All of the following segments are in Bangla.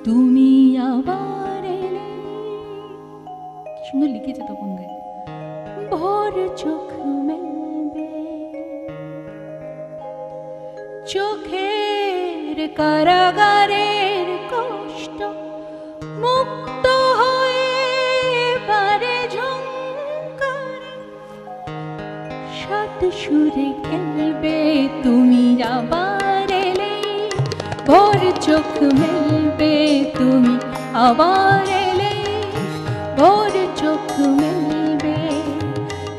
তুমি আবার এলে, কি সুন্দর লিখেছে তপন গায়ে। ভোর চোখ মেলবে, চোখের কারাগারের কষ্ট মুক্ত হয়ে পারে ঝংকারে, সাত সুরে খেলবে। তুমি আবার এলে, ভোর চোখ মেলবে। তুমি আবার এলে, ভোর চোখ মেলবে,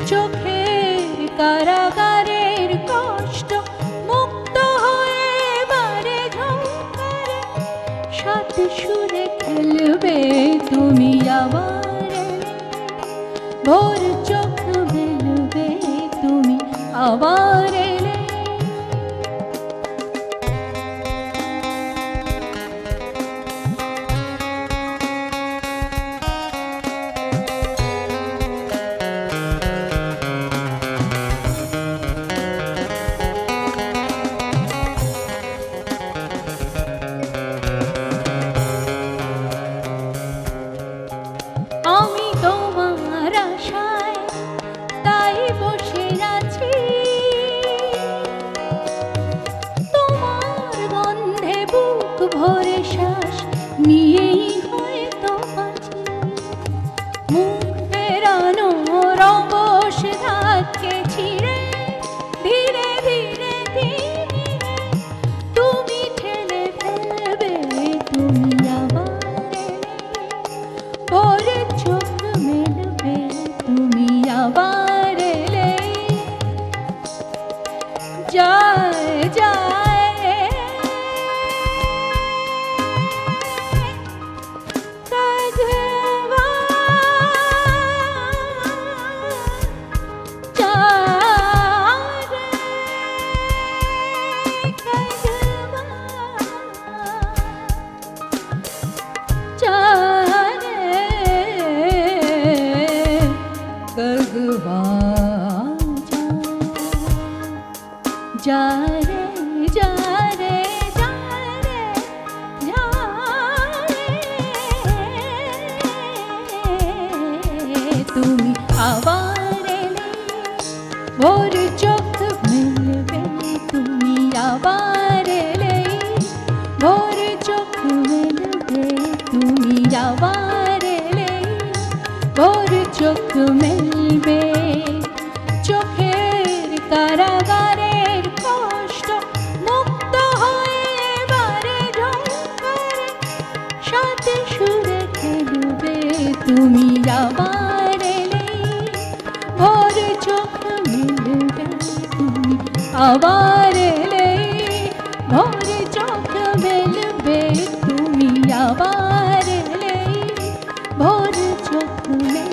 চোখের কারাগারের কষ্ট মুক্ত হয়ে বারে ঝংকারে, সাত সুরে খেলবে। তুমি আবার এলে, ভোর চোখ মেলবে। তুমি আবার এলে। আমি তোমার আশায় তাই বসে আছি, তোমার গন্ধে বুক ভরে শ্বাস নিয়েই হয়তো বাঁচি। মুখ ফেরানো রবশ ধাক্কে ছিঁড়ে ধীরে ধীরে ধীরে তুমি ঠেলে ফেলবে। তুমি আবার ভোর চোখ মেলবে। তুমি আবার এলে, যায় যায় কাঁধবা, যায় কাঁধবা, गगवा जा रे जा रे जा रे जा रे, তুমি আবার এলে, ভোর চোখ মেলবে। তুমি আবার এলে, ভোর চোখ মেলবে। তুমি আবার এলে, ভোর চোখ মেলবে, চোখের কারাগারের কষ্ট মুক্ত হয়ে বারে ঝংকারে, সাত সুরে খেলবে। তুমি আবার এলে, ভোর চোখ মেলবে। তুমি আবার এলে, ভোর চোখ মেলবে। তুমি আবার এলে, ভোর চোখ মেলবে।